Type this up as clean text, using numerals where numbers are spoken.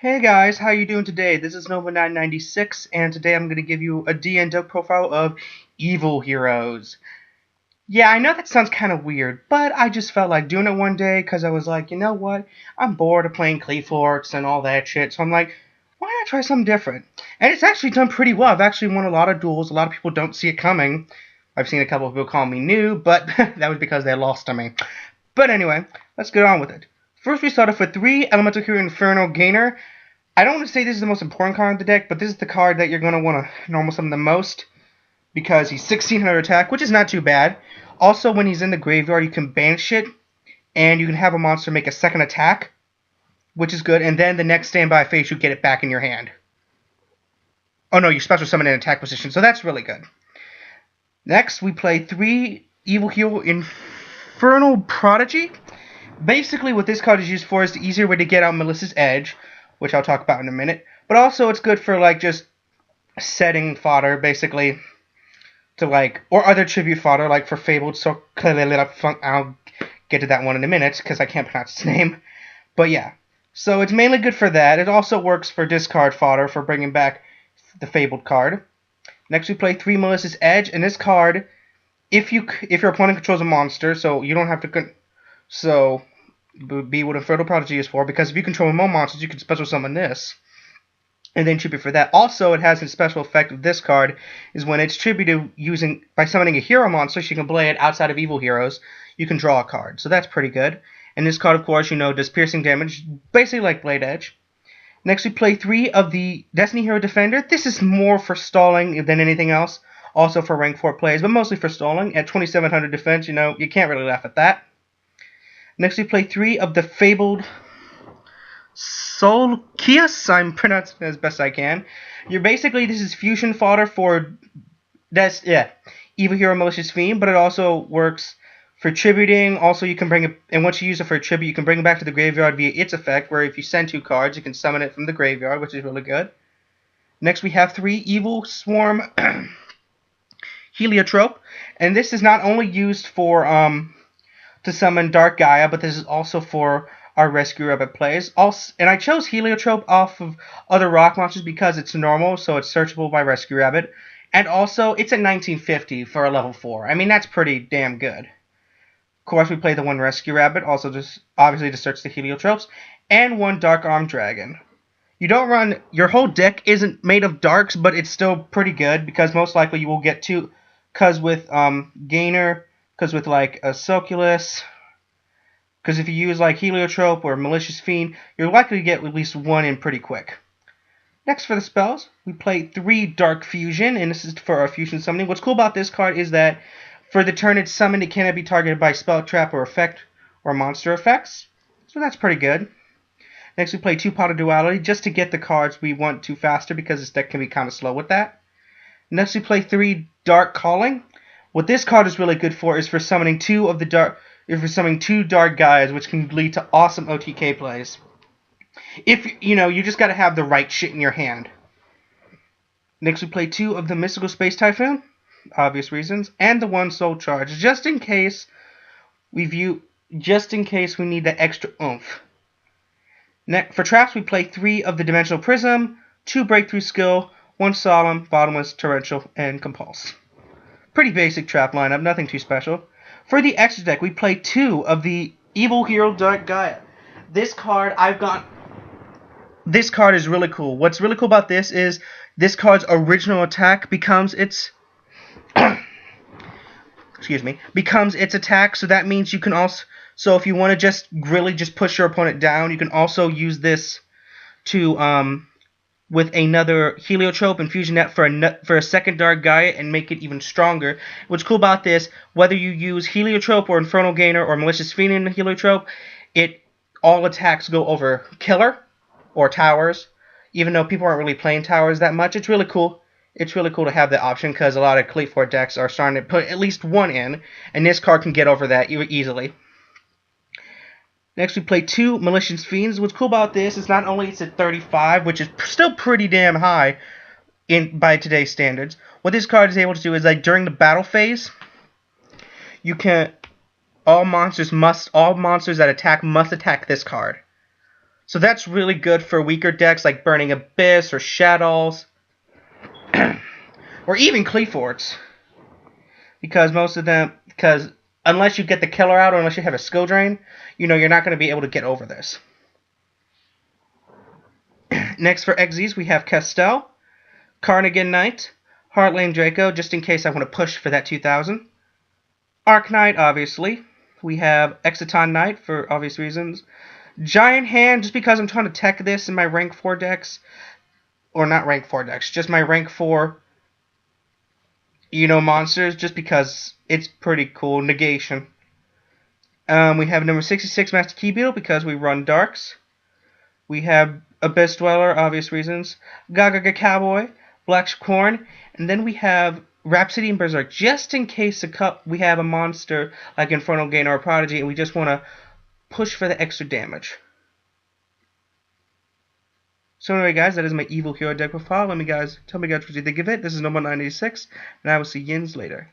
Hey guys, how you doing today? This is Nova996, and today I'm going to give you a D&D profile of Evil Heroes. Yeah, I know that sounds kind of weird, but I just felt like doing it one day because I was like, you know what? I'm bored of playing Cleaforks and all that shit, so I'm like, why not try something different? And it's actually done pretty well. I've actually won a lot of duels. A lot of people don't see it coming. I've seen a couple of people call me new, but that was because they lost to me. But anyway, let's get on with it. First, we start off with 3 Elemental Hero Inferno Gainer. I don't want to say this is the most important card in the deck, but this is the card that you're going to want to normal summon the most because he's 1600 attack, which is not too bad. Also, when he's in the graveyard, you can banish it, and you can have a monster make a second attack, which is good, and then the next standby phase, you get it back in your hand. Oh no, you special summon in attack position, so that's really good. Next, we play 3 Evil Hero Infernal Prodigy. Basically, what this card is used for is the easier way to get out Melissa's Edge, which I'll talk about in a minute. But also, it's good for, like, just setting fodder, basically, to, like, or other tribute fodder, like for Fabled, so I'll get to that one in a minute, because I can't pronounce its name. But yeah, so it's mainly good for that. It also works for discard fodder, for bringing back the Fabled card. Next, we play 3 Melissa's Edge, and this card, if your opponent controls a monster, so you don't have to, be what Infernal Prodigy is for, because if you control more monsters, you can special summon this, and then tribute for that. Also, it has a special effect of this card, is when it's tributed by summoning a hero monster, so you can play it outside of Evil Heroes, you can draw a card. So that's pretty good. And this card, of course, does piercing damage, basically like Blade Edge. Next, we play 3 of the Destiny Hero Defender. This is more for stalling than anything else, also for rank 4 plays, but mostly for stalling. At 2700 defense, you can't really laugh at that. Next, we play 3 of the Fabled Solkias. I'm pronouncing it as best I can. This is fusion fodder for Evil Hero Malicious Fiend, but it also works for tributing. Also, you can bring it, and once you use it for a tribute, you can bring it back to the graveyard via its effect, where if you send 2 cards, you can summon it from the graveyard, which is really good. Next, we have 3 Evil Swarm Heliotrope, and this is not only used for to summon Dark Gaia, but this is also for our Rescue Rabbit plays. And I chose Heliotrope off of other rock monsters because it's normal, so it's searchable by Rescue Rabbit. And also, it's at 1950 for a level 4. I mean, that's pretty damn good. Of course, we play the 1 Rescue Rabbit, also just obviously to search the Heliotropes, and 1 Dark Arm Dragon. Your whole deck isn't made of darks, but it's still pretty good, because most likely you will get 2, because with Gainer, because with like a Soculus, because if you use like Heliotrope or Malicious Fiend, you're likely to get at least 1 in pretty quick. Next, for the spells, we play 3 Dark Fusion, and this is for our fusion summoning. What's cool about this card is that for the turn it's summoned, it cannot be targeted by spell trap or effect or monster effects, so that's pretty good. Next, we play 2 Pot of Duality just to get the cards we want to faster, because this deck can be kind of slow with that. Next, we play 3 Dark Calling. What this card is really good for is for summoning 2 Dark Gaias, which can lead to awesome OTK plays. If, you just gotta have the right shit in your hand. Next, we play 2 of the Mystical Space Typhoon, obvious reasons, and the 1 Soul Charge, just in case we need that extra oomph. Next, for traps, we play 3 of the Dimensional Prism, 2 Breakthrough Skill, 1 Solemn, Bottomless, Torrential, and Compulse. Pretty basic trap lineup, nothing too special. For the extra deck, we play 2 of the Evil Hero Dark Gaia. This card is really cool. What's really cool about this is this card's original attack becomes its attack, so that means you can also, so if you want to just really just push your opponent down, you can also use this to with another Heliotrope and Fusion Net for a second Dark Gaia and make it even stronger. What's cool about this, whether you use Heliotrope or Infernal Gainer or Malicious Fiend in the Heliotrope, all attacks go over Killer or Towers. Even though people aren't really playing Towers that much, it's really cool. It's really cool to have that option, because a lot of Cleatfort decks are starting to put at least 1 in, and this card can get over that easily. Next, we play 2 Malicious Fiends. What's cool about this is not only it's at 35, which is still pretty damn high by today's standards. What this card is able to do is, like, during the battle phase, all monsters that attack must attack this card. So that's really good for weaker decks like Burning Abyss or Shadows. Or even Cleaforts. Because unless you get the killer out or unless you have a skill drain, you're not going to be able to get over this. Next for Xyz, we have Castell, Carnigan Knight, Heartlane Draco, just in case I want to push for that 2000. Arc Knight, obviously. We have Exciton Knight, for obvious reasons. Giant Hand, just because I'm trying to tech this in my rank 4 decks. Or not rank 4 decks, just my rank 4, monsters, just because it's pretty cool. Negation. We have number 66, Master Key Beetle, because we run Darks. We have Abyss Dweller, obvious reasons. Gagaga Cowboy, Black Corn, and then we have Rhapsody and Berserk, just in case we have a monster like Infernal Gain or a Prodigy, and we just want to push for the extra damage. So anyway, guys, that is my Evil Hero deck profile. Tell me guys what you think of it. This is Noble986, and I will see yins later.